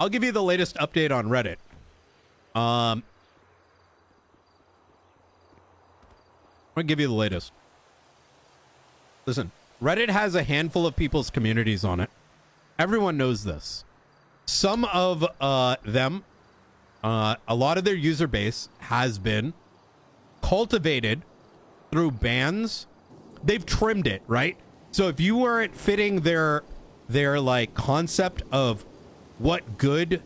I'll give you the latest update on Reddit. I'm gonna give you the latest. Listen, Reddit has a handful of people's communities on it. Everyone knows this. Some of them, a lot of their user base has been cultivated through bans. They've trimmed it, right? So if you weren't fitting their like concept of what good,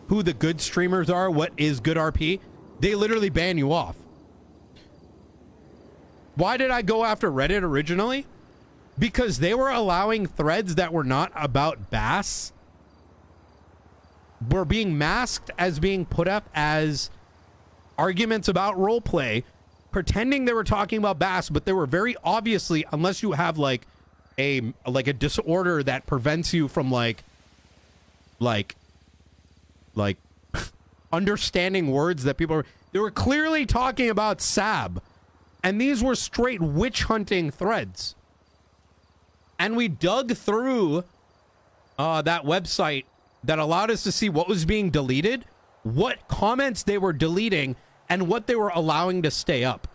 who the good streamers are, what is good RP, they literally ban you off. Why did I go after Reddit originally? Because they were allowing threads that were not about bass, were being masked as being put up as arguments about roleplay, pretending they were talking about bass, but they were very obviously, unless you have like a disorder that prevents you from like understanding words that people are, they were clearly talking about Sab, and these were straight witch hunting threads. And we dug through that website that allowed us to see what was being deleted, what comments they were deleting, and what they were allowing to stay up.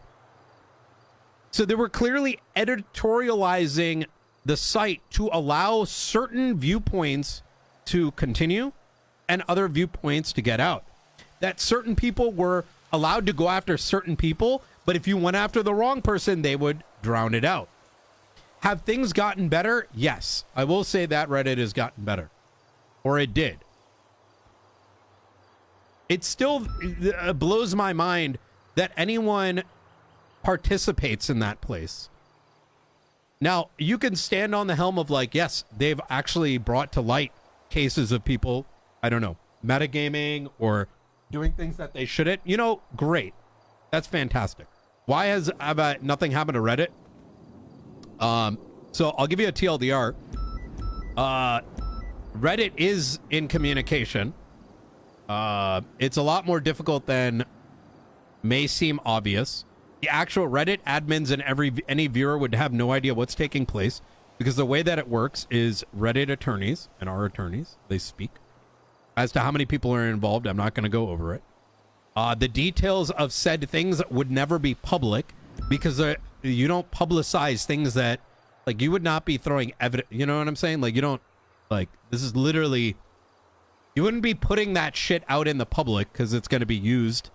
So they were clearly editorializing the site to allow certain viewpoints to continue and other viewpoints to get out. That certain people were allowed to go after certain people, but if you went after the wrong person, they would drown it out. Have things gotten better? Yes. I will say that Reddit has gotten better. Or it did. It still blows my mind that anyone participates in that place. Now, you can stand on the helm of like, yes, they've actually brought to light cases of people, I don't know, metagaming or doing things that they shouldn't. You know, great. That's fantastic. Why has nothing happened to Reddit? So I'll give you a TLDR. Reddit is in communication. It's a lot more difficult than may seem obvious. The actual Reddit admins and any viewer would have no idea what's taking place, because the way that it works is Reddit attorneys and our attorneys, they speak. As to how many people are involved, I'm not going to go over it. The details of said things would never be public, because you don't publicize things that, like, you would not be throwing evidence. You know what I'm saying? Like, you don't, like, this is literally, you wouldn't be putting that shit out in the public because it's going to be used.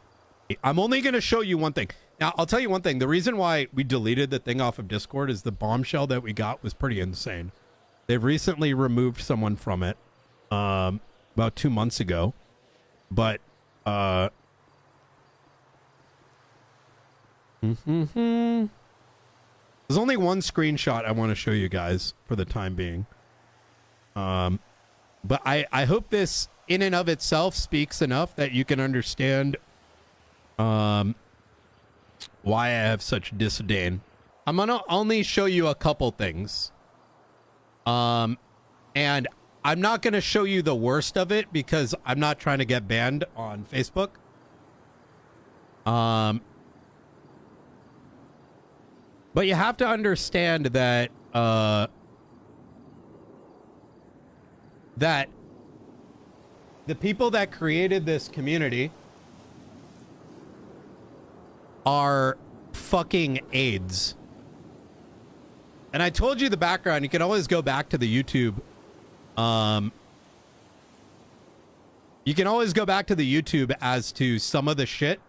I'm only going to show you one thing. Now, I'll tell you one thing. The reason why we deleted the thing off of Discord is the bombshell that we got was pretty insane. They've recently removed someone from it about 2 months ago. But, there's only one screenshot I want to show you guys for the time being. But I hope this in and of itself speaks enough that you can understand why I have such disdain. I'm gonna only show you a couple things. And I'm not gonna show you the worst of it because I'm not trying to get banned on Facebook. But you have to understand that that the people that created this community are fucking AIDS. And I told you the background. You can always go back to the YouTube. You can always go back to the YouTube as to some of the shit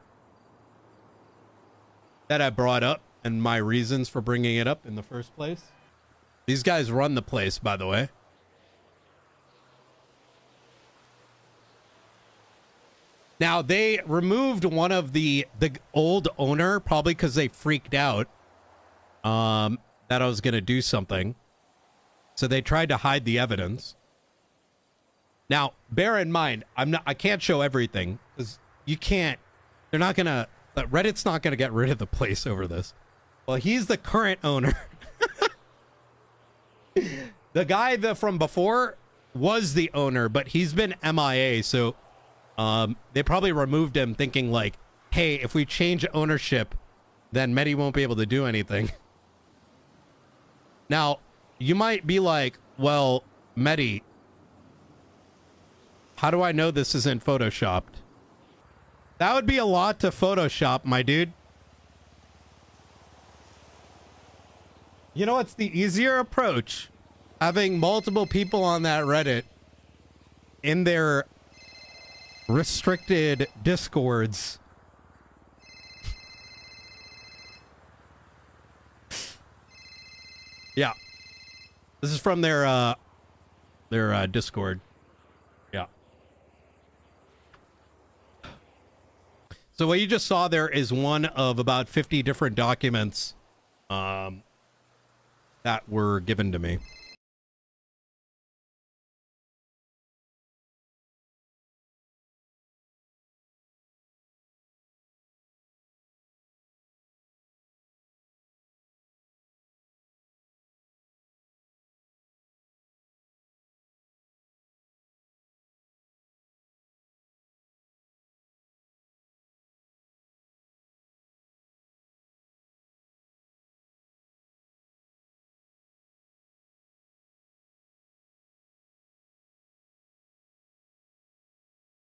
that I brought up and my reasons for bringing it up in the first place. These guys run the place, by the way. Now, they removed one of the old owner, probably because they freaked out that I was going to do something. So they tried to hide the evidence. Now, bear in mind, I can't show everything because you can't. They're not going to. Reddit's not going to get rid of the place over this. Well, he's the current owner. The guy from before was the owner, but he's been MIA, so they probably removed him thinking like, hey, if we change ownership, then Mehdi won't be able to do anything. Now, you might be like, well, Mehdi, How do I know this isn't photoshopped? That would be a lot to Photoshop, my dude. You know what's the easier approach? Having multiple people on that Reddit in their restricted discords. Yeah. This is from their Discord. Yeah. So what you just saw there is one of about 50 different documents that were given to me.